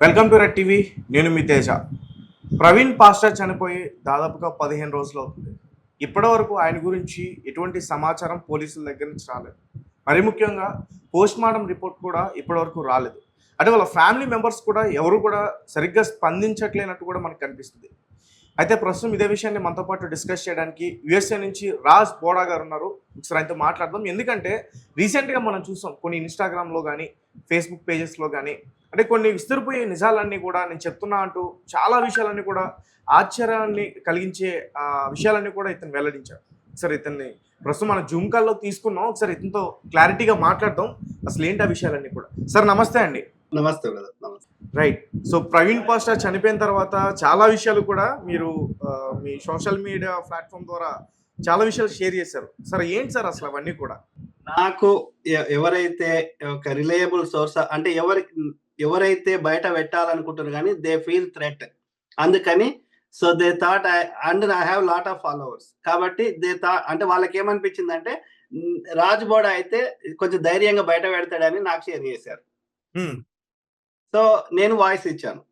Welcome to red TV. నేను మీ Teja. Praveen pastor చనిపోయి దాదాపుగా 15 రోజులు అవుతుంది. ఇప్పటివరకు ఆయన గురించి ఎటువంటి సమాచారం పోలీసుల దగ్గర నుంచి రాలేదు. మరి ముఖ్యంగా పోస్ట్ మార్టం రిపోర్ట్ కూడా ఇప్పటివరకు రాలేదు. అంటే వాళ్ళ ఫ్యామిలీ మెంబర్స్ కూడా ఎవరు కూడా సరిగ్గా స్పందించట్లేనట్టు కూడా మనకు కనిపిస్తుంది. అయితే ప్రస్తుతం ఇదే విషయాన్ని మనతో పాటు డిస్కస్ చేయడానికి యుఎస్ఏ నుంచి రాజ్ బోడా గారు ఉన్నారు. ఒకసారి ఆయనతో మాట్లాడదాం. ఎందుకంటే రీసెంట్గా మనం చూసాం కొన్ని ఇన్స్టాగ్రామ్లో కానీ ఫేస్బుక్ పేజెస్లో కానీ అంటే కొన్ని విస్తరిపోయే నిజాలన్నీ కూడా నేను చెప్తున్నా అంటూ చాలా విషయాలన్నీ కూడా ఆశ్చర్యాన్ని కలిగించే విషయాలన్నీ కూడా ఇతను వెల్లడించాడు. ఒకసారి ఇతన్ని ప్రస్తుతం మన జూమ్ కాల్లో తీసుకున్నాం. ఒకసారి ఇతనితో క్లారిటీగా మాట్లాడదాం అసలు ఏంటి ఆ విషయాలన్నీ కూడా. సార్ నమస్తే అండి. నమస్తే బ్రదర్. నమస్తే. రైట్. సో ప్రవీణ్ పాస్టర్ చనిపోయిన తర్వాత చాలా విషయాలు కూడా మీరు మీ సోషల్ మీడియా ప్లాట్ఫామ్ ద్వారా చాలా విషయాలు షేర్ చేశారు. సార్ ఏంటి సార్ అసలు అవన్నీ కూడా? నాకు ఎవరైతే ఒక రిలయబుల్ సోర్స్ అంటే ఎవరైతే బయట పెట్టాలనుకుంటారు కానీ దే ఫీల్ థ్రెట్, అందుకని so they thought and I have lot of followers కాబట్టి దే థాట్ అంటే వాళ్ళకి ఏమనిపించింది అంటే రాజ్ బోడా అయితే కొంచెం ధైర్యంగా బయట పెడతాడని నాకు షేర్ చేశారు. సో నేను వాయిస్ ఇచ్చాను.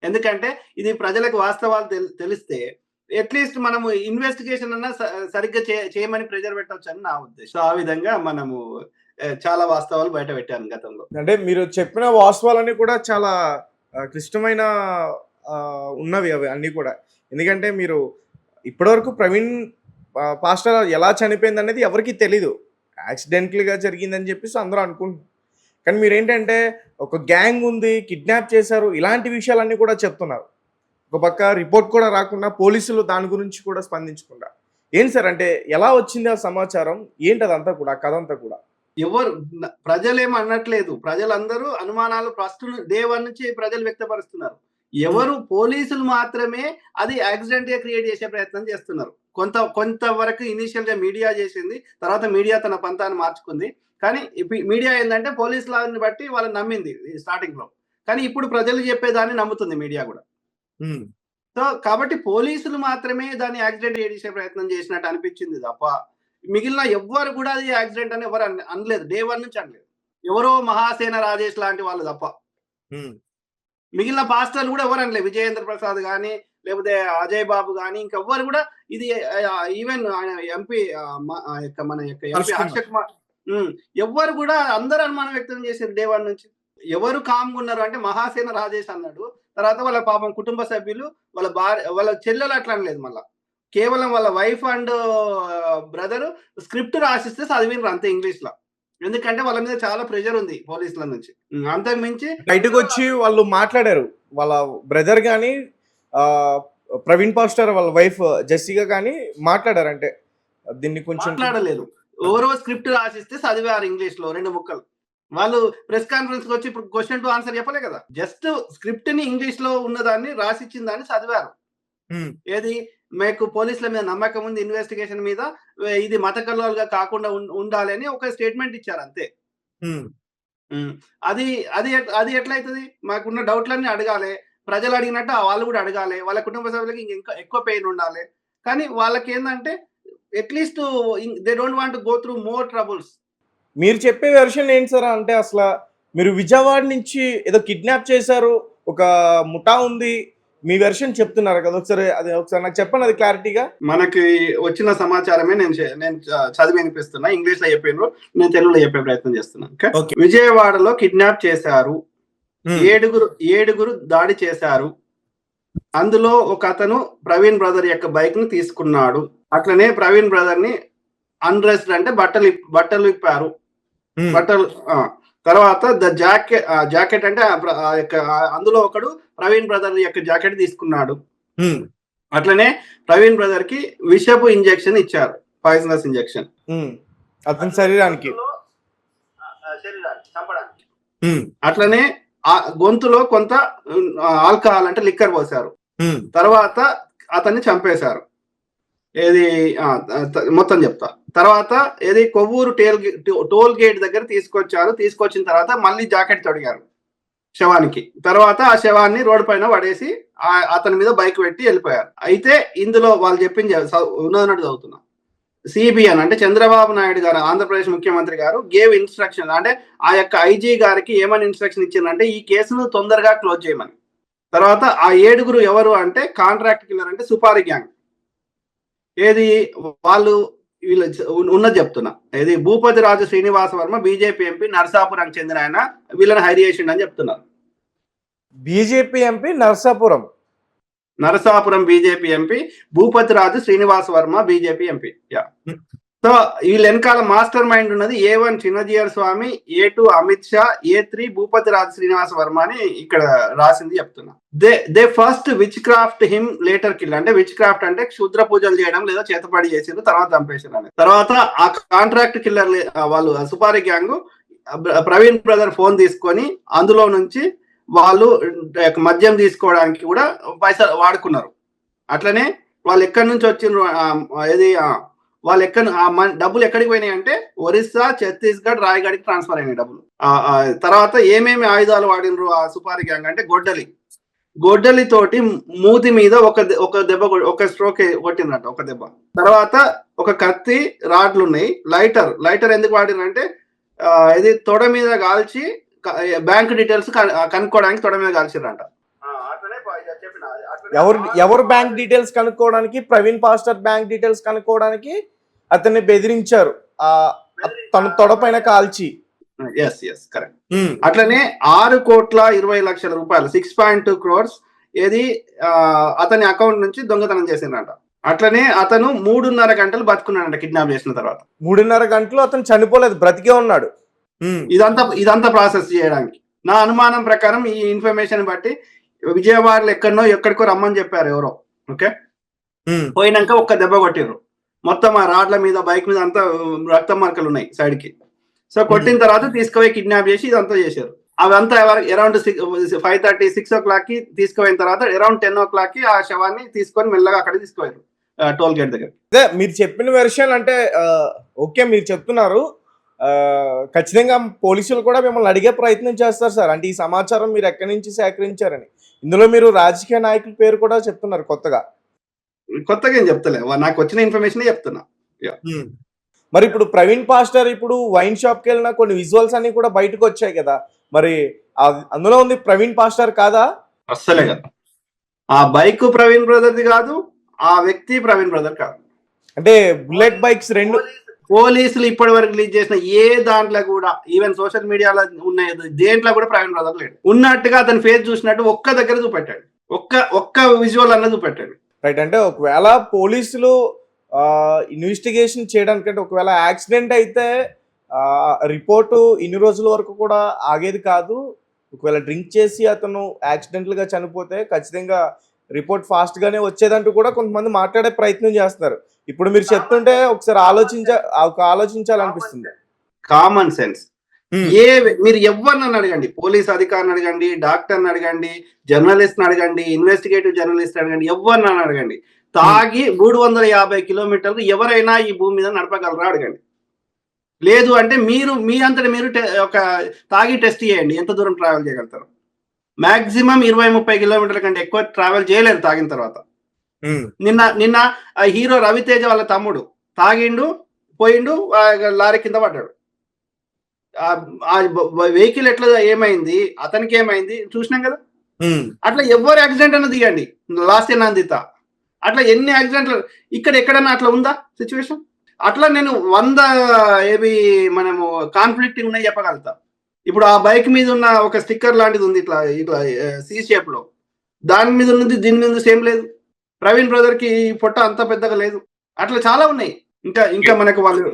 ఎందుకంటే ఇది ప్రజలకు వాస్తవాలు తెలిస్తే అట్లీస్ట్ మనము ఇన్వెస్టిగేషన్ అన్నా సరిగ్గా చేయమని ప్రెజర్ పెట్టవచ్చు అని నా ఉద్దేశం. ఆ విధంగా మనము చాలా వాస్తవాలు బయట పెట్టాను గతంలో. అంటే మీరు చెప్పిన వాస్తవాలన్నీ కూడా చాలా క్లిష్టమైన ఉన్నవి అవి అన్నీ కూడా. ఎందుకంటే మీరు ఇప్పటివరకు ప్రవీణ్ పాస్టర్ ఎలా చనిపోయింది అనేది ఎవరికి తెలీదు. యాక్సిడెంటల్గా జరిగిందని చెప్పేసి అందరూ అనుకుంటున్నారు. కానీ మీరేంటంటే ఒక గ్యాంగ్ ఉంది, కిడ్నాప్ చేశారు, ఇలాంటి విషయాలన్నీ కూడా చెప్తున్నారు. ఒక పక్క రిపోర్ట్ కూడా రాకుండా పోలీసులు దాని గురించి కూడా స్పందించకుండా ఏంటి సార్ అంటే ఎలా వచ్చింది ఆ సమాచారం ఏంటి అదంతా కూడా కథ అంతా కూడా? ఎవరు ప్రజలేం అనట్లేదు. ప్రజలందరూ అనుమానాలు ఫస్ట్ డే 1 నుంచి ప్రజలు వ్యక్తపరుస్తున్నారు. ఎవరు పోలీసులు మాత్రమే అది యాక్సిడెంట్ గా క్రియేట్ చేసే ప్రయత్నం చేస్తున్నారు. కొంతవరకు ఇనిషియల్ గా మీడియా చేసింది, తర్వాత మీడియా తన పంతాన్ని మార్చుకుంది. కానీ మీడియా ఏంటంటే పోలీసులని బట్టి వాళ్ళని నమ్మింది స్టార్టింగ్ లో, కానీ ఇప్పుడు ప్రజలు చెప్పేదాన్ని నమ్ముతుంది మీడియా కూడా. సో కాబట్టి పోలీసులు మాత్రమే దాన్ని యాక్సిడెంట్ చేసే ప్రయత్నం చేసినట్టు అనిపించింది తప్ప మిగిలిన ఎవ్వరు కూడా అది యాక్సిడెంట్ అని ఎవరు అనలేదు. డే 1 నుంచి అనలేదు. ఎవరో మహాసేన రాజేష్ లాంటి వాళ్ళు తప్ప మిగిలిన పాస్టర్లు కూడా ఎవరు అనలేదు. విజయేంద్ర ప్రసాద్ కానీ లేకపోతే అజయ్ బాబు కానీ ఇంకెవ్వరు కూడా ఇది ఈవెన్ ఆయన ఎంపీ మన యొక్క ఎంపీ హర్ష కుమార్ ఎవ్వరు కూడా అందరూ అనుమానం వ్యక్తం చేశారు డే 1 నుంచి. ఎవరు కామ్గా ఉన్నారు అంటే మహాసేన రాజేష్ అన్నాడు. తర్వాత వాళ్ళ పాపం కుటుంబ సభ్యులు వాళ్ళ భార్య వాళ్ళ చెల్లెలు అట్లా అనలేదు. మళ్ళా కేవలం వాళ్ళ వైఫ్ అండ్ బ్రదర్ స్క్రిప్ట్ రాసిస్తే చదివినరు అంతే ఇంగ్లీష్ లో. ఎందుకంటే వాళ్ళ మీద చాలా ప్రెషర్ ఉంది పోలీసుల నుంచి. అంతకు మించి బయటకు వచ్చి వాళ్ళు మాట్లాడారు. వాళ్ళ బ్రదర్ కానీ ప్రవీణ్ పాస్టర్ వాళ్ళ వైఫ్ జెస్సిగా కానీ మాట్లాడారు. అంటే దీన్ని కొంచెం మాట్లాడలేదు. ఎవరో స్క్రిప్ట్ రాసిస్తే చదివారు ఇంగ్లీష్ లో 2 ముక్కలు. వాళ్ళు ప్రెస్ కాన్ఫరెన్స్ వచ్చి ఇప్పుడు క్వశ్చన్ టు ఆన్సర్ చెప్పలే కదా, జస్ట్ స్క్రిప్ట్ ని ఇంగ్లీష్ లో ఉన్నదాన్ని రాసిచ్చిన దాన్ని చదివారు. ఏది మీకు పోలీసుల మీద నమ్మకం ఉంది, ఇన్వెస్టిగేషన్ మీద, ఇది మత కల్లోలుగా కాకుండా ఉండాలి అని ఒక స్టేట్మెంట్ ఇచ్చారు అంతే. అది అది అది ఎట్లయితుంది? మాకున్న డౌట్లన్నీ అడగాలి, ప్రజలు అడిగినట్టు వాళ్ళు కూడా అడగాలి, వాళ్ళ కుటుంబ సభ్యులకి ఇంకా ఎక్కువ పెయిన్ ఉండాలి. కానీ వాళ్ళకి ఏంటంటే at least they don't want go through more troubles. మీరు చెప్పే వెర్షన్ ఏంటి సార్ అంటే అసలు మీరు విజయవాడ నుంచి ఏదో కిడ్నాప్ చేశారు, ఒక ముఠా ఉంది, మీ వెర్షన్ చెప్తున్నారు కదా, ఒకసారి నాకు చెప్పండి అది క్లారిటీగా. మనకి వచ్చిన సమాచారమే నేను చదివి వినిపిస్తున్నా. ఇంగ్లీష్ లో చెప్పాను, నేను తెలుగులో చెప్పే ప్రయత్నం చేస్తున్నాను. విజయవాడలో కిడ్నాప్ చేశారు, ఏడుగురు దాడి చేశారు. అందులో ఒక అతను ప్రవీణ్ బ్రదర్ యొక్క బైక్ ని తీసుకున్నాడు. అట్లనే ప్రవీణ్ బ్రదర్ ని అన్రెస్ట్ అంటే బట్టలు ఇప్పారు. బట్టలు తర్వాత ద జాకెట్ అంటే అందులో ఒకడు ప్రవీణ్ బ్రదర్ యొక్క జాకెట్ తీసుకున్నాడు. అట్లనే ప్రవీణ్ బ్రదర్ కి విషపు ఇంజెక్షన్ ఇచ్చారు, పాయిజనస్ ఇంజెక్షన్ అతని శరీరానికి చంపడానికి. అట్లనే గొంతులో కొంత ఆల్కహాల్ అంటే లిక్కర్ పోసారు. తర్వాత అతన్ని చంపేశారు. ఏది మొత్తం చెప్తా. తర్వాత ఏది కొవ్వూరు టోల్ గేట్ దగ్గర తీసుకొచ్చిన తర్వాత మళ్ళీ జాకెట్ తొడిగారు శవానికి. తర్వాత ఆ శవాన్ని రోడ్డు పైన పడేసి అతని మీద బైక్ పెట్టి వెళ్ళిపోయారు. అయితే ఇందులో వాళ్ళు చెప్పింది ఉన్నదన్నట్టు చదువుతున్నా. సిబిఎన్ అంటే చంద్రబాబు నాయుడు గారు, ఆంధ్రప్రదేశ్ ముఖ్యమంత్రి గారు గేవ్ ఇన్స్ట్రక్షన్, అంటే ఆ యొక్క ఐజీ గారికి ఏమని ఇన్స్ట్రక్షన్ ఇచ్చిందంటే ఈ కేసును తొందరగా క్లోజ్ చేయమని. తర్వాత ఆ 7 ఎవరు అంటే కాంట్రాక్ట్ కిల్లర్ అంటే సుపారీ గ్యాంగ్. ఏది వాళ్ళు వీళ్ళు ఉన్నది చెప్తున్నా, ఏది భూపతి రాజు శ్రీనివాస వర్మ బీజేపీ ఎంపీ నరసాపురం చెందిన ఆయన వీళ్ళని హైర్ చేసిండని చెప్తున్నారు. BJP MP Narasapuram BJP MP Bhupathi Raju Srinivasa Varma BJP MP. Yeah. So వీళ్ళ వెనకాల మాస్టర్ మైండ్ ఉన్నది A1 చిన్నజీయర్ స్వామి, A2 అమిత్ షా, A3 భూపతి రాజు శ్రీనివాస వర్మ అని ఇక్కడ రాసింది చెప్తున్నా. They first which craft him later kill, అంటే విచ్ క్రాఫ్ట్ అంటే క్షుద్ర పూజలు చేయడం లేదా చేతపడి చేసారు తర్వాత చంపేశారు అని. తర్వాత ఆ కాంట్రాక్ట్ కిల్లర్ వాళ్ళు supari gang Praveen brother phone తీసుకొని అందులో నుంచి వాళ్ళు మద్యం తీసుకోవడానికి కూడా పైసలు వాడుకున్నారు. అట్లనే వాళ్ళు ఎక్కడి నుంచి వచ్చిండ్రు, ఏది వాళ్ళు డబ్బులు ఎక్కడికి పోయినాయి అంటే ఒరిస్సా, ఛత్తీస్గఢ్, రాయగఢ్కి ట్రాన్స్ఫర్ అయినాయి డబ్బులు. తర్వాత ఏమేమి ఆయుధాలు వాడినరు ఆ సుపారీ గ్యాంగ్ అంటే గొడ్డలి తోటి మూతి మీద ఒక దెబ్బ, ఒక స్ట్రోక్ కొట్టిందంట, ఒక దెబ్బ. తర్వాత ఒక కత్తి, రాడ్లు ఉన్నాయి. లైటర్ ఎందుకు వాడినంటే ఇది తొడ మీద కాల్చి బ్యాంక్ డీటెయిల్స్ కనుక్కోవడానికి తొడ మీద కాల్చిరంట. ఎవరు బ్యాంక్ డీటెయిల్స్ కనుక్కోవడానికి? ప్రవీణ్ పాస్టర్ బ్యాంక్ డీటెయిల్స్ కనుక్కోవడానికి అతన్ని బెదిరించారు తన తొడ పైన కాల్చి. కరెక్ట్. అట్లనే 6,20,00,000 రూపాయలు 6.2 crores ఏది అతని అకౌంట్ నుంచి దొంగతనం చేసిందంట. అట్లనే అతను 3.5 గంటలు బతుకున్నాడంట కిడ్నాప్ చేసిన తర్వాత. 3.5 గంటలు అతను చనిపోలేదు, బ్రతికే ఉన్నాడు. ఇదంతా ప్రాసెస్ చేయడానికి నా అనుమానం ప్రకారం ఈ ఇన్ఫర్మేషన్ బట్టి విజయవాడలో ఎక్కడికో రమ్మని చెప్పారు ఎవరో. ఓకే, పోయినాక ఒక్క దెబ్బ కొట్టిర్రు. మొత్తం ఆ రాడ్ల మీద, బైక్ మీద అంతా రక్త మార్కలు ఉన్నాయి సైడ్ కి. సో కొట్టిన తర్వాత తీసుకుపోయి కిడ్నాప్ చేసి ఇదంతా చేశారు. అవంతా అరౌండ్ 5:30, 6 o'clock కి తీసుకుపోయిన తర్వాత అరౌండ్ 10 o'clock కి ఆ శవాన్ని తీసుకొని మెల్లగా అక్కడ తీసుకుపోయారు టోల్ గేట్ దగ్గర. మీరు చెప్పిన వెర్షన్ అంటే ఓకే, మీరు చెప్తున్నారు. ఖచ్చితంగా పోలీసులు కూడా మిమ్మల్ని అడిగే ప్రయత్నం చేస్తారు సార్, అంటే ఈ సమాచారం మీరు ఎక్కడి నుంచి సేకరించారని. ఇందులో మీరు రాజకీయ నాయకుల పేరు కూడా చెప్తున్నారు. కొత్తగా ఏం చెప్తలే, నాకు వచ్చిన ఇన్ఫర్మేషన్ చెప్తున్నా. మరి ఇప్పుడు ప్రవీణ్ పాస్టర్ ఇప్పుడు వైన్ షాప్కి వెళ్ళిన కొన్ని విజువల్స్ అన్ని కూడా బయటకు వచ్చాయి కదా, మరి అందులో ఉంది ప్రవీణ్ పాస్టర్ కాదా? అస్సలే కదా, ఆ బైక్ ప్రవీణ్ బ్రదర్ది కాదు, ఆ వ్యక్తి ప్రవీణ్ బ్రదర్ కాదు. అంటే బుల్లెట్ బైక్స్ రెండు పోలీసులు ఇప్పటి వరకు రిలీజ్ చేసిన ఏ దాంట్లో కూడా, ఈవెన్ సోషల్ మీడియాలో ఉన్నాయి దేంట్లో కూడా ప్రవీణ్ బ్రదర్ లేడు. ఉన్నట్టుగా అతని ఫేస్ చూసినట్టు ఒక్క దగ్గర చూపెట్టాడు, ఒక్క విజువల్ అన్న చూపెట్టాడు. రైట్. అంటే ఒకవేళ పోలీసులు ఇన్వెస్టిగేషన్ చేయడానికంటే ఒకవేళ యాక్సిడెంట్ అయితే రిపోర్టు ఇన్ని రోజుల వరకు కూడా ఆగేది కాదు. ఒకవేళ డ్రింక్ చేసి అతను యాక్సిడెంటల్గా చనిపోతే ఖచ్చితంగా రిపోర్ట్ ఫాస్ట్ గానే వచ్చేదంటూ కూడా కొంతమంది మాట్లాడే ప్రయత్నం చేస్తున్నారు. ఇప్పుడు మీరు చెప్తుంటే ఒకసారి ఆలోచించాలనిపిస్తుంది. Common sense. మీరు ఎవరిని అడగండి, పోలీస్ అధికారిని అడగండి, డాక్టర్ని అడగండి, జర్నలిస్ట్ అడగండి, ఇన్వెస్టిగేటివ్ జర్నలిస్ట్ అడగండి, ఎవరిని అడగండి, తాగి 350 కిలోమీటర్లు ఎవరైనా ఈ భూమి మీద నడపగలరా అడగండి. లేదు అంటే మీ అంతటా మీరు ఒక తాగి టెస్ట్ చేయండి, ఎంత దూరం ట్రావెల్ చేయగలుగుతారు. మాక్సిమం 20-30 కిలోమీటర్ల కంటే ఎక్కువ ట్రావెల్ చేయలేరు తాగిన తర్వాత. నిన్న హీరో రవితేజ వాళ్ళ తమ్ముడు తాగిండు, పోయిండు, లారీ కింద పడ్డాడు. ఆ వెహికల్ ఎట్లా ఏమైంది, అతనికి ఏమైంది చూసినాం కదా. అట్లా ఎవరు యాక్సిడెంట్ అన్న తీయండి, లాస్ట్ నందిత అట్లా ఎన్ని యాక్సిడెంట్లు ఇక్కడ ఎక్కడన్నా అట్లా ఉందా సిచ్యువేషన్? అట్లా నేను 100 మనము కాన్ఫ్లిక్ట్ ఉన్నాయి చెప్పగలుగుతా. ఇప్పుడు ఆ బైక్ మీద ఉన్న ఒక స్టిక్కర్ లాంటిది ఉంది, ఇట్లా సి షేప్ లో, దాని మీద ఉన్నది దీని మీద సేమ్ లేదు. ప్రవీణ్ బ్రదర్ కి పొట్ట అంత పెద్దగా లేదు. అట్లా చాలా ఉన్నాయి. ఇంకా మనకు వాళ్ళు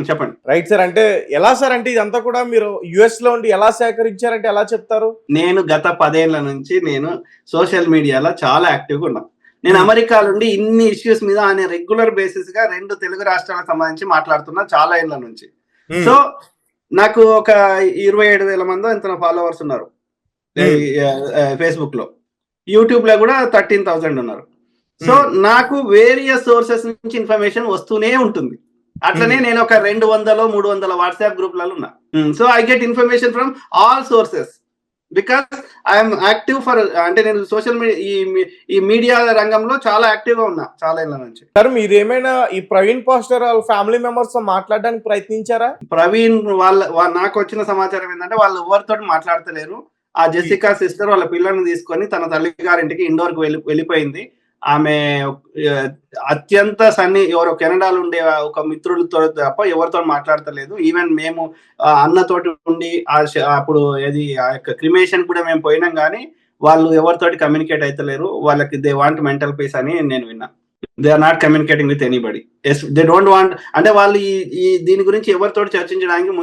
చెప్పండి. Right sir. అంటే ఎలా సార్, అంటే ఇదంతా కూడా మీరు యుఎస్ లో ఉండి ఎలా సేకరించారంటే ఎలా చెప్తారు? నేను గత 10 ఏళ్ల నుంచి నేను సోషల్ మీడియాలో చాలా యాక్టివ్గా ఉన్నా. నేను అమెరికా నుండి ఇన్ని ఇష్యూస్ మీద ఆయన రెగ్యులర్ బేసిస్ గా 2 తెలుగు రాష్ట్రాలకు సంబంధించి మాట్లాడుతున్నా చాలా ఏళ్ల నుంచి. సో నాకు ఒక 27,000 మంది ఎంత ఫాలోవర్స్ ఉన్నారు ఫేస్బుక్ లో, యూట్యూబ్ లో కూడా 13,000 ఉన్నారు. సో నాకు వేరియస్ సోర్సెస్ నుంచి ఇన్ఫర్మేషన్ వస్తూనే ఉంటుంది. అట్లనే నేను ఒక 200-300 వాట్సాప్ గ్రూప్లలో ఉన్నా. So I get information from all sources. Because I'm active for, అంటే నేను సోషల్ మీడియా ఈ మీడియా రంగంలో చాలా యాక్టివ్ గా ఉన్నా చాలా ఏళ్ళ నుంచి. సార్ మీరు ఏమైనా ఈ ప్రవీణ్ పాస్టర్ వాళ్ళ ఫ్యామిలీ మెంబర్స్ తో మాట్లాడడానికి ప్రయత్నించారా? ప్రవీణ్ నాకు వచ్చిన సమాచారం ఏంటంటే వాళ్ళు ఎవరితో మాట్లాడతలేరు. ఆ జెసికా సిస్టర్ వాళ్ళ పిల్లల్ని తీసుకొని తన తల్లి గారింటికి ఇండోర్ కి వెళ్ళిపోయింది. ఆమె అత్యంత ఎవరో కెనడాలో ఉండే ఒక మిత్రులతో తప్ప ఎవరితో మాట్లాడతలేదు. ఈవెన్ మేము అన్నతోటి ఉండి అప్పుడు ఏది ఆ యొక్క క్రిమేషన్ కూడా మేము పోయినాం, కానీ వాళ్ళు ఎవరితోటి కమ్యూనికేట్ అవుతలేరు. వాళ్ళకి దే వాంట్ మెంటల్ పీస్ అని నేను విన్నా. They are not communicating with anybody. They don't want, అంటే వాళ్ళు ఈ దీని గురించి ఎవరితో చర్చించడానికి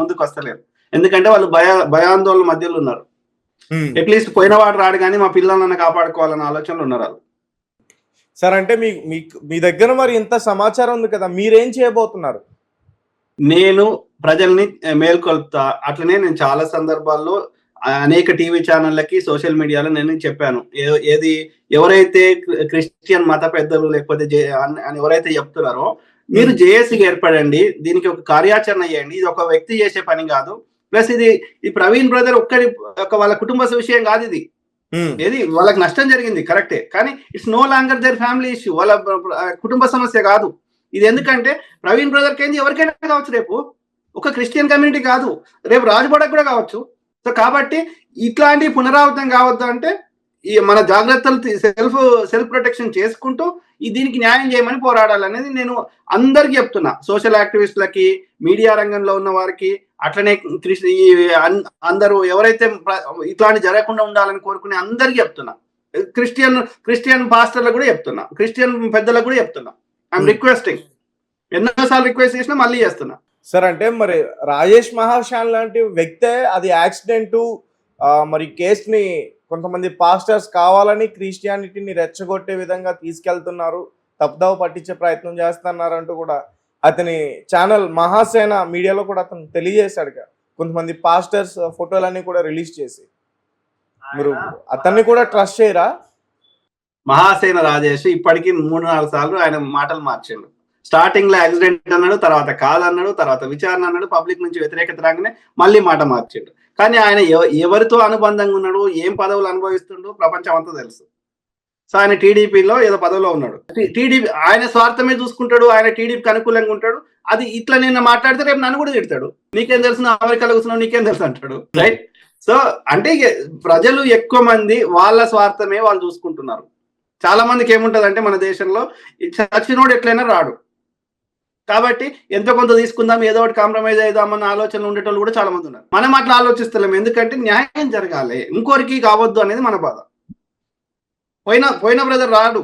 ముందుకు వస్తలేరు. ఎందుకంటే వాళ్ళు భయాందోళన మధ్యలో ఉన్నారు. అట్లీస్ట్ పోయిన వాడు రాడు కానీ మా పిల్లలను కాపాడుకోవాలన్న ఆలోచనలు ఉన్నారు వాళ్ళు. సార్ అంటే మీ దగ్గర మరి ఇంత సమాచారం ఉంది కదా, మీరేం చేయబోతున్నారు? నేను ప్రజల్ని మేల్కొల్పుతా. అట్లనే నేను చాలా సందర్భాల్లో అనేక టీవీ ఛానళ్ళకి సోషల్ మీడియాలో నేను చెప్పాను. ఏది ఎవరైతే క్రిస్టియన్ మత పెద్దలు లేకపోతే ఎవరైతే చెప్తున్నారో మీరు జేఏసీకి ఏర్పడండి, దీనికి ఒక కార్యాచరణ చేయండి. ఇది ఒక వ్యక్తి చేసే పని కాదు. ప్లస్ ఈ ప్రవీణ్ బ్రదర్ వాళ్ళ కుటుంబ విషయం కాదు ఇది. ఏది వాళ్ళకి నష్టం జరిగింది కరెక్టే, కానీ it's no longer their family issue, వాళ్ళ కుటుంబ సమస్య కాదు ఇది. ఎందుకంటే ప్రవీణ్ బ్రదర్ కేంది ఎవరికైనా కావచ్చు, రేపు ఒక క్రిస్టియన్ కమ్యూనిటీ కాదు, రేపు రాజుబడకు కూడా కావచ్చు. సో కాబట్టి ఇట్లాంటి పునరావృతం కావద్దు అంటే మన జాగ్రత్తలు సెల్ఫ్ ప్రొటెక్షన్ చేసుకుంటూ దీనికి న్యాయం చేయమని పోరాడాలనేది నేను అందరికి చెప్తున్నా. సోషల్ యాక్టివిస్టులకి, మీడియా రంగంలో ఉన్న వారికి, అట్లనే అందరూ ఎవరైతే ఇట్లాంటి జరగకుండా ఉండాలని కోరుకునే అందరికి చెప్తున్నా. క్రిస్టియన్ పాస్టర్లకు కూడా చెప్తున్నా, క్రిస్టియన్ పెద్దలకు కూడా చెప్తున్నా. ఐఎమ్ రిక్వెస్టింగ్, ఎన్నోసార్లు రిక్వెస్ట్ చేసినా మళ్ళీ చేస్తున్నా. సార్ అంటే మరి రాజేష్ మహాశాన్ లాంటి వ్యక్తే అది యాక్సిడెంట్, మరి కేసుని కొంతమంది పాస్టర్స్ కావాలని క్రిస్టియానిటీని రెచ్చగొట్టే విధంగా తీసుకెళ్తున్నారు, తప్పుదవ పట్టించే ప్రయత్నం చేస్తున్నారు అంటూ కూడా అతని ఛానల్ మహాసేన మీడియాలో కూడా అతను తెలియజేశాడు. కొంతమంది పాస్టర్స్ ఫోటోలన్నీ కూడా రిలీజ్ చేసి, మీరు అతన్ని కూడా ట్రస్ట్ చేయరా? మహాసేన రాజేష్ ఇప్పటికీ 3-4 సార్లు ఆయన మాటలు మార్చాడు. స్టార్టింగ్ లో యాక్సిడెంట్ అన్నాడు, తర్వాత కాదన్నాడు, తర్వాత విచారణ అన్నాడు, పబ్లిక్ నుంచి వ్యతిరేకత రాగానే మళ్ళీ మాట మార్చాడు. కానీ ఆయన ఎవరితో అనుబంధంగా ఉన్నాడు, ఏం పదవులు అనుభవిస్తుండో ప్రపంచం అంతా తెలుసు. సో ఆయన టీడీపీలో ఏదో పదవిలో ఉన్నాడు. టీడీపీ ఆయన స్వార్థమే చూసుకుంటాడు, ఆయన టీడీపీకి అనుకూలంగా ఉంటాడు. అది ఇట్లా నేను మాట్లాడితే రేపు నన్ను కూడా తిడతాడు. నీకేం తెలుసు, అమెరికాలో కూర్చున్నావు నీకేం తెలుసు అంటాడు, రైట్? సో అంటే ప్రజలు ఎక్కువ మంది వాళ్ళ స్వార్థమే వాళ్ళు చూసుకుంటున్నారు. చాలా మందికి ఏముంటది అంటే మన దేశంలో చచ్చినోడు ఎట్లయినా రాడు, కాబట్టి ఎంతో కొంత తీసుకుందాం, ఏదో ఒకటి కాంప్రమైజ్ అయిదామన్న ఆలోచనలు ఉండేటోళ్ళు కూడా చాలా మంది ఉన్నారు. మనం అట్లా ఆలోచిస్తలేం, ఎందుకంటే న్యాయం జరగాలి, ఇంకోరికి కావద్దు అనేది మన బాధ. పోయిన బ్రదర్ రాడు,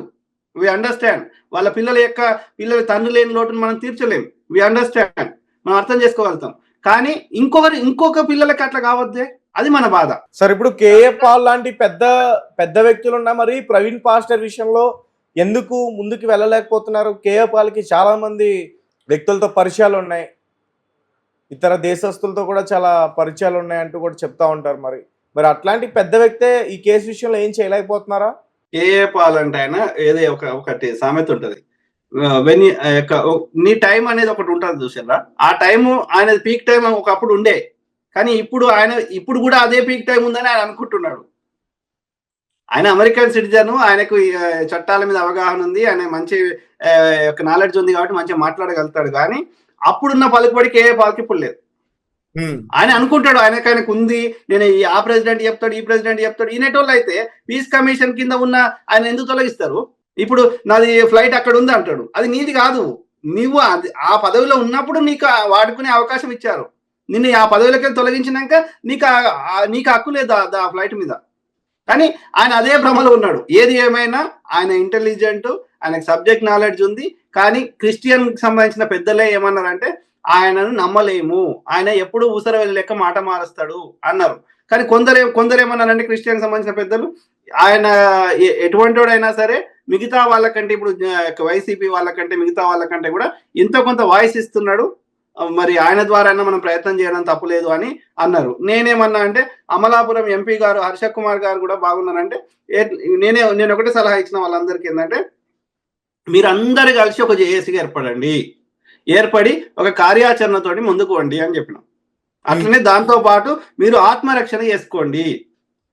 వి అండర్స్టాండ్. వాళ్ళ పిల్లల తండ్రి లేని లోటును మనం తీర్చలేం, వి అండర్స్టాండ్, మనం అర్థం చేసుకోగలుగుతాం. కానీ ఇంకొక పిల్లలకి అట్లా కావద్దే, అది మన బాధ. సార్ ఇప్పుడు కేఏ పాల్ లాంటి పెద్ద వ్యక్తులు ఉన్నా మరి ప్రవీణ్ పాస్టర్ విషయంలో ఎందుకు ముందుకు వెళ్ళలేకపోతున్నారు? కేఏ పాల్కి చాలా మంది వ్యక్తులతో పరిచయాలు ఉన్నాయి, ఇతర దేశస్తులతో కూడా చాలా పరిచయాలు ఉన్నాయి అంటూ కూడా చెప్తా ఉంటారు. మరి అట్లాంటి పెద్ద వ్యక్తే ఈ కేసు విషయంలో ఏం చేయలేకపోతున్నారా? కేఏ పాల్ అంటే ఆయన ఏదో ఒకటి సామెత ఉంటది, నీ టైం అనేది ఒకటి ఉంటుంది చూసారా, ఆ టైము ఆయన పీక్ టైం ఒకప్పుడు ఉండే, కానీ ఇప్పుడు కూడా అదే పీక్ టైం ఉందని ఆయన అనుకుంటున్నాడు. ఆయన అమెరికన్ సిటిజన్, ఆయనకు చట్టాల మీద అవగాహన ఉంది, ఆయన మంచి నాలెడ్జ్ ఉంది కాబట్టి మంచిగా మాట్లాడగలుగుతాడు. కానీ అప్పుడున్న పలుకుబడి కేఏ పాల్కి ఇప్పుడు లేదు. ఆయన అనుకుంటాడు ఆయనకు ఉంది, నేను ఆ ప్రెసిడెంట్ చెప్తాడు, ఈ ప్రెసిడెంట్ చెప్తాడు. ఈనేటోళ్ళు అయితే పీస్ కమిషన్ కింద ఉన్న ఆయన ఎందుకు తొలగిస్తారు? ఇప్పుడు నాది ఫ్లైట్ అక్కడ ఉంది అంటాడు, అది నీది కాదు. నువ్వు ఆ పదవిలో ఉన్నప్పుడు నీకు వాడుకునే అవకాశం ఇచ్చారు, నిన్ను ఆ పదవిలోకి తొలగించినాక నీకు హక్కు లేదు ఆ ఫ్లైట్ మీద. కానీ ఆయన అదే భ్రమలో ఉన్నాడు. ఏది ఏమైనా ఆయన ఇంటెలిజెంట్, ఆయనకు సబ్జెక్ట్ నాలెడ్జ్ ఉంది. కానీ క్రిస్టియన్ సంబంధించిన పెద్దలే ఏమన్నారంటే ఆయనను నమ్మలేము, ఆయన ఎప్పుడు ఊసర వెళ్ళి లెక్క మాట మారుస్తాడు అన్నారు. కానీ కొందరు ఏమన్నారంటే క్రిస్టియన్ సంబంధించిన పెద్దలు, ఆయన ఎటువంటి వాడైనా సరే మిగతా వాళ్ళకంటే, ఇప్పుడు వైసీపీ వాళ్ళకంటే మిగతా వాళ్ళకంటే కూడా ఎంతో కొంత వాయిస్ ఇస్తున్నాడు, మరి ఆయన ద్వారా మనం ప్రయత్నం చేయడం తప్పులేదు అని అన్నారు. నేనేమన్నా అంటే అమలాపురం ఎంపీ గారు హర్ష కుమార్ గారు కూడా బాగున్నారంటే నేను ఒకటే సలహా ఇచ్చిన వాళ్ళందరికీ ఏంటంటే, మీరందరూ కలిసి ఒక జేఏసీగా ఏర్పడి ఒక కార్యాచరణతోటి ముందుకు వండి అని చెప్పినాం. అట్లనే దాంతో పాటు మీరు ఆత్మరక్షణ చేసుకోండి.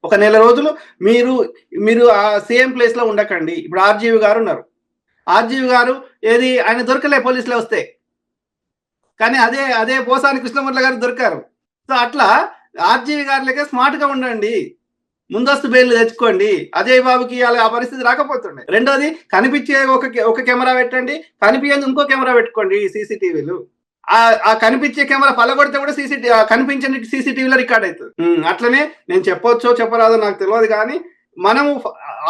ఒక నెల రోజులు మీరు మీరు ఆ సేమ్ ప్లేస్ లో ఉండకండి. ఇప్పుడు ఆర్జీవి గారు ఉన్నారు. ఆర్జీవి గారు ఏది ఆయన దొరకలే పోలీసులు వస్తే, కానీ అదే అదే పోసాని కృష్ణమూర్తి గారు దొరికారు. సో అట్లా ఆర్జీవి గారి లెక్క స్మార్ట్ గా ఉండండి. ముందస్తు బెయిల్ తెచ్చుకోండి. అజయ్ బాబుకి ఆ పరిస్థితి రాకపోతుండే. రెండోది కనిపించే ఒక కెమెరా పెట్టండి, కనిపించేది ఇంకో కెమెరా పెట్టుకోండి సీసీటీవీలు. ఆ కనిపించే కెమెరా పలగొడితే కూడా కనిపించని సీసీటీవీలో రికార్డ్ అవుతుంది. అట్లనే నేను చెప్పొచ్చో చెప్పరాదో నాకు తెలియదు, కానీ మనము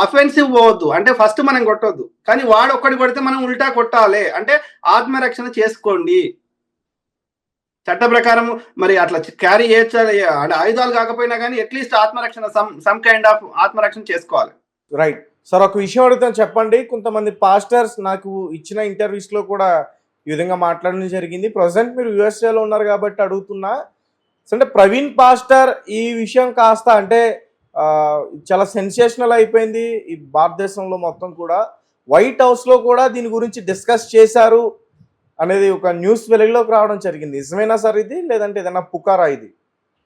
అఫెన్సివ్ పోవద్దు. అంటే ఫస్ట్ మనం కొట్టొద్దు, కానీ వాడు ఒక్కడి కొడితే మనం ఉల్టా కొట్టాలి. అంటే ఆత్మరక్షణ చేసుకోండి. చట్ట ప్రకారం మరి అట్లా క్యారీ చేయొచ్చా, అంటే ఆయుధాలు కాకపోయినా కానీ అట్లీస్ట్ ఆత్మరక్షణ సమ్ కైండ్ ఆఫ్ ఆత్మరక్షణ చేసుకోవాలి. రైట్ సార్, ఒక విషయం అడుగుతాను చెప్పండి. కొంతమంది పాస్టర్స్ నాకు ఇచ్చిన ఇంటర్వ్యూస్ లో కూడా ఈ విధంగా మాట్లాడడం జరిగింది. ప్రజెంట్ మీరు యుఎస్ఏలో ఉన్నారు కాబట్టి అడుగుతున్నా, అంటే ప్రవీణ్ పాస్టర్ ఈ విషయం కాస్త అంటే చాలా సెన్సేషనల్ అయిపోయింది ఈ భారతదేశంలో మొత్తం కూడా. వైట్ హౌస్ లో కూడా దీని గురించి డిస్కస్ చేశారు అనేది ఒక న్యూస్ వెలుగులోకి రావడం జరిగింది. నిజమేనా సార్ ఇది, లేదంటే ఏదైనా పుకారా ఇది?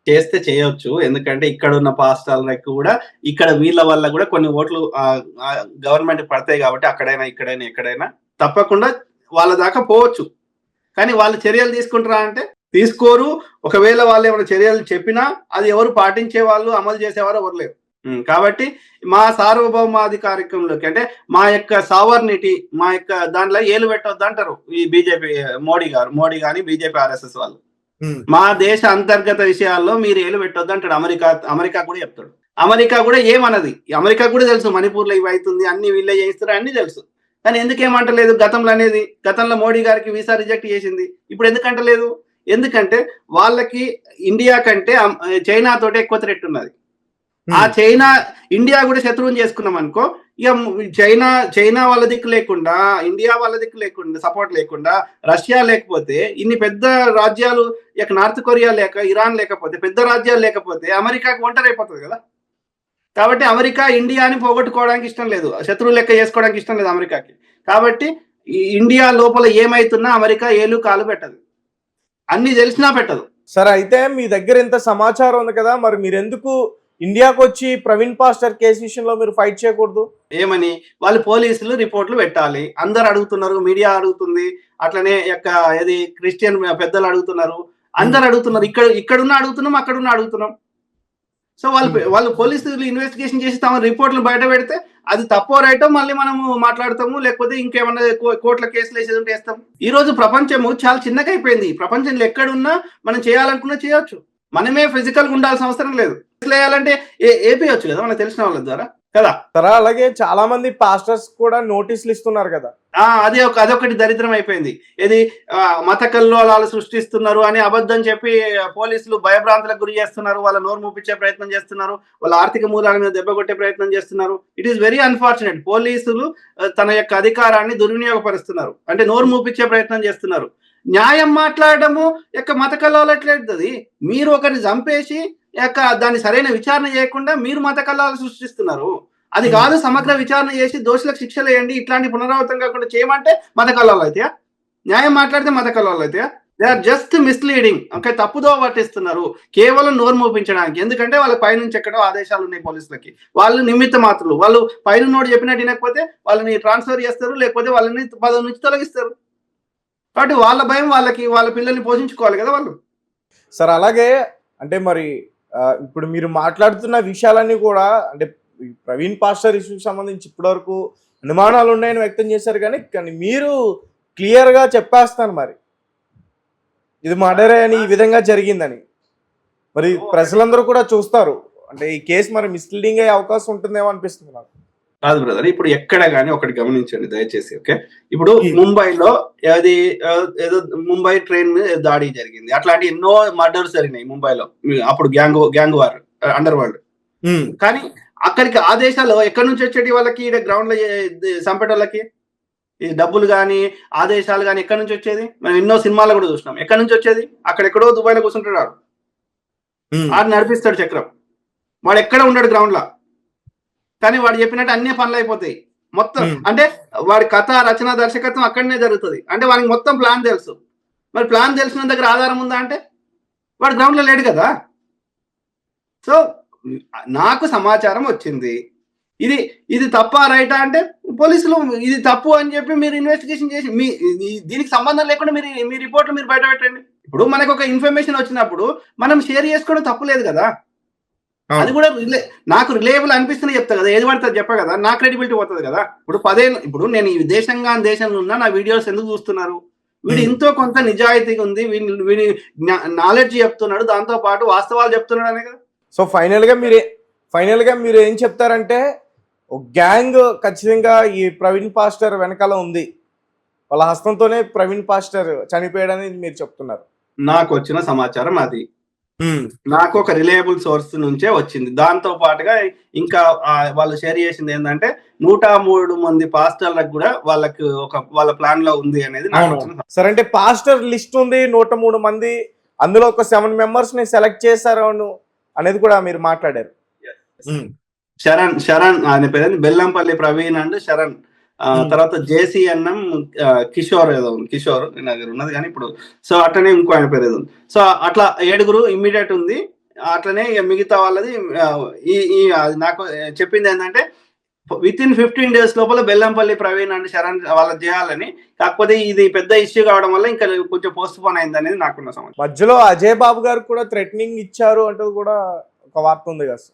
చేస్తే చేయొచ్చు, ఎందుకంటే ఇక్కడ ఉన్న పాస్టర్లకు కూడా ఇక్కడ వీళ్ళ వల్ల కూడా కొన్ని ఓట్లు గవర్నమెంట్ పడతాయి కాబట్టి అక్కడైనా ఇక్కడైనా ఎక్కడైనా తప్పకుండా వాళ్ళ దాకా పోవచ్చు. కానీ వాళ్ళు చర్యలు తీసుకుంటారా అంటే తీసుకోరు. ఒకవేళ వాళ్ళు ఏమైనా చర్యలు చెప్పినా అది ఎవరు పాటించే వాళ్ళు, అమలు చేసేవారు ఎవరు లేరు. కాబట్టి మా సార్వభౌమాధికారికంలోకి, అంటే మా యొక్క సావర్నిటీ, మా యొక్క దాంట్లో ఏలు పెట్టొద్దు అంటారు ఈ బీజేపీ మోడీ గాని బీజేపీ ఆర్ఎస్ఎస్ వాళ్ళు. మా దేశ అంతర్గత విషయాల్లో మీరు ఏలు పెట్టొద్దు అంటాడు. అమెరికా కూడా చెప్తాడు. అమెరికా కూడా ఏమన్నది, అమెరికా కూడా తెలుసు మణిపూర్ లో ఇవి అవుతుంది, అన్ని వీళ్ళే చేయిస్తారు అన్ని తెలుసు. కానీ ఎందుకేమంటలేదు గతంలో అనేది? గతంలో మోడీ గారికి వీసా రిజెక్ట్ చేసింది, ఇప్పుడు ఎందుకంటలేదు? ఎందుకంటే వాళ్ళకి ఇండియా కంటే చైనా తోటి ఎక్కువ థ్రెట్ ఉన్నది. ఆ చైనా ఇండియా కూడా శత్రువుని చేసుకున్నాం అనుకో, ఇక చైనా వాళ్ళ దిక్కు లేకుండా, ఇండియా వాళ్ళ దిక్కు లేకుండా, సపోర్ట్ లేకుండా, రష్యా లేకపోతే, ఇన్ని పెద్ద రాజ్యాలు, ఇక నార్త్ కొరియా లేక, ఇరాన్ లేకపోతే, పెద్ద రాజ్యాలు లేకపోతే అమెరికాకి ఒంటరి అయిపోతుంది కదా. కాబట్టి అమెరికా ఇండియాని పోగొట్టుకోవడానికి ఇష్టం లేదు, శత్రువు లెక్క చేసుకోవడానికి ఇష్టం లేదు అమెరికాకి. కాబట్టి ఇండియా లోపల ఏమైతున్నా అమెరికా ఏలు కాలు పెట్టదు, అన్ని తెలిసినా పెట్టదు. సరే, అయితే మీ దగ్గర ఇంత సమాచారం ఉంది కదా, మరి మీరు ఎందుకు ఇండియాకు వచ్చి ప్రవీణ్ పాస్టర్ కేసు విషయంలో మీరు ఫైట్ చేయకూడదు? ఏమని వాళ్ళు పోలీసులు రిపోర్ట్లు పెట్టాలి. అందరు అడుగుతున్నారు, మీడియా అడుగుతుంది, అట్లనే ఏది క్రిస్టియన్ పెద్దలు అడుగుతున్నారు, అందరు అడుగుతున్నారు. ఇక్కడున్న అడుగుతున్నాం, అక్కడున్న అడుగుతున్నాం. సో వాళ్ళు పోలీసులు ఇన్వెస్టిగేషన్ చేసి తమ రిపోర్ట్లు బయట పెడితే అది తప్పో రైటో మళ్ళీ మనము మాట్లాడతాము, లేకపోతే ఇంకేమన్నా కోర్టుల కేసులు వేసేది ఉంటే వేస్తాం. ఈ రోజు ప్రపంచము చాలా చిన్నగా అయిపోయింది. ప్రపంచంలో ఎక్కడున్నా మనం చేయాలనుకున్నా చేయొచ్చు. మనమే ఫిజికల్ గా ఉండాల్సిన అవసరం లేదు. వేయాలంటే ఏపీయొచ్చు కదా మనకు తెలిసిన వాళ్ళ ద్వారా కదా. అలాగే చాలా మంది పాస్టర్స్ కూడా నోటీసులు ఇస్తున్నారు కదా. అదొకటి దరిద్రం అయిపోయింది. ఇది మత కల్లోలాలు సృష్టిస్తున్నారు అని అబద్ధం చెప్పి పోలీసులు భయభ్రాంతులకు గురి చేస్తున్నారు, వాళ్ళ నోరు మూపించే ప్రయత్నం చేస్తున్నారు, వాళ్ళ ఆర్థిక మూలాల మీద దెబ్బ కొట్టే ప్రయత్నం చేస్తున్నారు. It is very unfortunate. పోలీసులు తన యొక్క అధికారాన్ని దుర్వినియోగపరుస్తున్నారు, అంటే నోరు మూపించే ప్రయత్నం చేస్తున్నారు. న్యాయం మాట్లాడము మత కల్లోలట్లేదు. మీరు ఒకరిని చంపేసి దాన్ని సరైన విచారణ చేయకుండా మీరు మత కల్లాలు సృష్టిస్తున్నారు. అది కాదు, సమగ్ర విచారణ చేసి దోషులకు శిక్షలు వేయండి, ఇట్లాంటి పునరావృతం కాకుండా చేయమంటే మత కల్లాలు అయితే, న్యాయం మాట్లాడితే మత కల్లాలు అయితే. They are just misleading. తప్పుదో పట్టిస్తున్నారు కేవలం నోరు మూపించడానికి. ఎందుకంటే వాళ్ళ పైనుంచి ఎక్కడో ఆదేశాలు ఉన్నాయి పోలీసులకి, వాళ్ళు నిమిత్త మాత్రులు. వాళ్ళు పైన నోడు చెప్పినట్టు వినకపోతే వాళ్ళని ట్రాన్స్ఫర్ చేస్తారు, లేకపోతే వాళ్ళని పదవి నుంచి తొలగిస్తారు. కాబట్టి వాళ్ళ భయం వాళ్ళకి, వాళ్ళ పిల్లల్ని పోషించుకోవాలి కదా వాళ్ళు. సార్, అలాగే అంటే మరి ఇప్పుడు మీరు మాట్లాడుతున్న విషయాలన్నీ కూడా, అంటే ప్రవీణ్ పాస్టర్ ఇష్యూకి సంబంధించి ఇప్పటివరకు అనుమానాలు ఉన్నాయని వ్యక్తం చేశారు, కానీ మీరు క్లియర్గా చెప్పేస్తాను మరి ఇది మర్డర్ అని, ఈ విధంగా జరిగిందని. మరి ప్రజలందరూ కూడా చూస్తారు, అంటే ఈ కేసు మరి మిస్లీడింగ్ అయ్యే అవకాశం ఉంటుందేమో అనిపిస్తుంది నాకు. కాదు బ్రదర్, ఇప్పుడు ఎక్కడ కానీ ఒకటి గమనించండి దయచేసి. ఓకే, ఇప్పుడు ముంబైలో ఏదో ముంబై ట్రైన్ మీద దాడి జరిగింది, అట్లాంటి ఎన్నో మర్డర్స్ జరిగినాయి ముంబైలో. అప్పుడు గ్యాంగ్ వార్, అండర్ వరల్డ్. కానీ అక్కడికి ఆదేశాలు ఎక్కడి నుంచి వచ్చేటి వాళ్ళకి, గ్రౌండ్ లో చంపేటోళ్ళకి ఈ డబ్బులు కానీ ఆదేశాలు కానీ ఎక్కడి నుంచి వచ్చేది? మనం ఎన్నో సినిమాలు కూడా చూసినాం. ఎక్కడి నుంచి వచ్చేది? అక్కడెక్కడో దుబాయ్లో కూర్చుంటాడు ఆడు నడిపిస్తాడు చక్రం. వాడు ఎక్కడ ఉన్నాడు గ్రౌండ్ లో, కానీ వాడు చెప్పినట్టు అన్ని పనులు అయిపోతాయి మొత్తం. అంటే వాడి కథ, రచన, దర్శకత్వం అక్కడనే జరుగుతుంది. అంటే వానికి మొత్తం ప్లాన్ తెలుసు. మరి ప్లాన్ తెలిసిన దగ్గర ఆధారం ఉందా అంటే వాడు గ్రౌండ్ లో లేడు కదా. సో నాకు సమాచారం వచ్చింది, ఇది తప్ప రైటా అంటే పోలీసులు ఇది తప్పు అని చెప్పి మీరు ఇన్వెస్టిగేషన్ చేసి దీనికి సంబంధం లేకుండా మీ రిపోర్ట్లు మీరు బయట పెట్టండి. ఇప్పుడు మనకు ఒక ఇన్ఫర్మేషన్ వచ్చినప్పుడు మనం షేర్ చేసుకోవడం తప్పు లేదు కదా. అది కూడా నాకు రిలేయబుల్ అనిపిస్తేనే చెప్తా కదా, ఏది పడుతుంది చెప్ప కదా, నా క్రెడిబిలిటీ పోతుంది కదా. ఇప్పుడు నేను ఈ దేశంలో ఉన్నా నా వీడియోస్ ఎందుకు చూస్తున్నారు? వీడు ఎంతో కొంత నిజాయితీగా ఉంది, వీడి నాలెడ్జ్ చెప్తున్నాడు, దాంతో పాటు వాస్తవాలు చెప్తున్నాడు అనే కదా. సో ఫైనల్ గా మీరు ఏం చెప్తారంటే గ్యాంగ్ ఖచ్చితంగా ఈ ప్రవీణ్ పాస్టర్ వెనకాల ఉంది, వాళ్ళ హస్తంతోనే ప్రవీణ్ పాస్టర్ చనిపోయాడని మీరు చెప్తున్నారు. నాకు వచ్చిన సమాచారం అది, నాకు ఒక రిలయబుల్ సోర్స్ నుంచే వచ్చింది. దాంతో పాటుగా ఇంకా వాళ్ళు షేర్ చేసింది ఏంటంటే 103 మంది పాస్టర్లకు కూడా వాళ్ళ ప్లాన్ లో ఉంది అనేది. సరే, అంటే పాస్టర్ లిస్ట్ ఉంది 103 మంది, అందులో ఒక 7 మెంబర్స్ ని సెలెక్ట్ చేశారు అనేది కూడా మీరు మాట్లాడారు. శరణ్ ఆయన పేరు బెల్లంపల్లి ప్రవీణ్ అండ్ శరణ్, తర్వాత జేసీ అన్నం కిషోర్ ఏదో కిషోర్ నా దగ్గర ఉన్నది కానీ ఇప్పుడు. సో అట్లనే ఇంకో ఆయన పేరు ఏదో. సో అట్లా 7 ఇమ్మీడియట్ ఉంది. అట్లనే మిగతా వాళ్ళది నాకు చెప్పింది ఏంటంటే విత్ ఇన్ 15 days లోపల బెల్లంపల్లి ప్రవీణ్ అండ్ శరణ్ వాళ్ళకి చేయాలని. కాకపోతే ఇది పెద్ద ఇష్యూ కావడం వల్ల ఇంకా కొంచెం పోస్ట్ పోన్ అయింది అనేది నాకున్న సమాచారం. మధ్యలో అజయ్ బాబు గారు కూడా థ్రెటనింగ్ ఇచ్చారు అంటూ కూడా ఒక వార్త ఉంది కదా,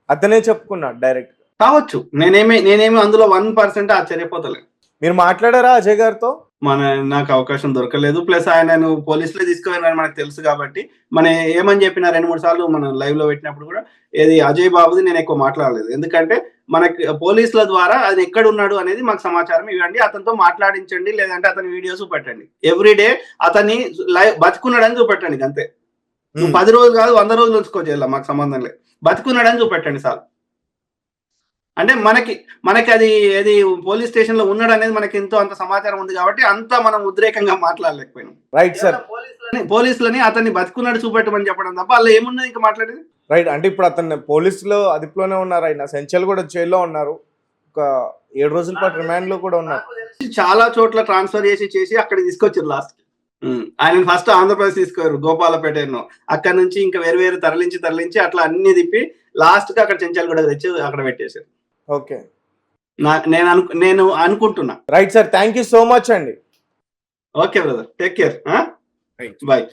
అతనే చెప్పుకున్నాడు డైరెక్ట్. కావచ్చు, నేనేమి అందులో 1% ఆశ్చర్యపోతలేదు. మీరు మాట్లాడారా అజయ్ గారితో? నాకు అవకాశం దొరకలేదు. ప్లస్ ఆయనను పోలీసులే తీసుకుపోయినారని మనకు తెలుసు కాబట్టి ఏమని చెప్పిన 2-3 సార్లు మనం లైవ్ లో పెట్టినప్పుడు కూడా ఏది అజయ్ బాబుది నేను ఎక్కువ మాట్లాడలేదు. ఎందుకంటే మనకి పోలీసుల ద్వారా ఆయన ఎక్కడ ఉన్నాడు అనేది మాకు సమాచారం ఇవ్వండి, అతనితో మాట్లాడించండి, లేదంటే అతని వీడియోస్ పెట్టండి. ఎవ్రీడే అతన్ని లైవ్ బతుకున్నాడని చూపెట్టండి అంతే. 10 రోజులు కాదు 100 రోజులు ఉంచుకోవచ్చు, మాకు సంబంధం లేదు, బతుకున్నాడని చూపెట్టండి సార్. అంటే మనకి అది ఏది పోలీస్ స్టేషన్ లో ఉన్నాడు అనేది మనకి ఎంతో అంత సమాచారం ఉంది కాబట్టి అంత మనం ఉద్రేకంగా మాట్లాడలేకపోయినాం. Right sir. పోలీసులని అతన్ని బతుకున్నాడు చూపెట్టమని చెప్పడం తప్ప అలా ఏమున్నది ఇంకా మాట్లాడేది. రైట్, అంటే ఇప్పుడు అతన్ని పోలీసులు అదుపులోనే ఉన్నారు, ఆయన సెంచల్ కూడా జైల్లో ఉన్నారు, ఒక 7 రోజుల పాటు రిమాండ్ లో కూడా ఉన్నారు. చాలా చోట్ల ట్రాన్స్ఫర్ చేసి అక్కడికి తీసుకొచ్చారు లాస్ట్. ఆయన ఫస్ట్ ఆంధ్రప్రదేశ్ తీసుకున్నారు, గోపాలపేట అక్కడ నుంచి ఇంకా వేరు తరలించి అట్లా అన్ని తిప్పి లాస్ట్ కి అక్కడ చెంచాలు కూడా తెచ్చి అక్కడ పెట్టేశారు. ఓకే, నేను అనుకుంటున్నా. Right sir, thank you so much అండి. Okay brother, take care, bye.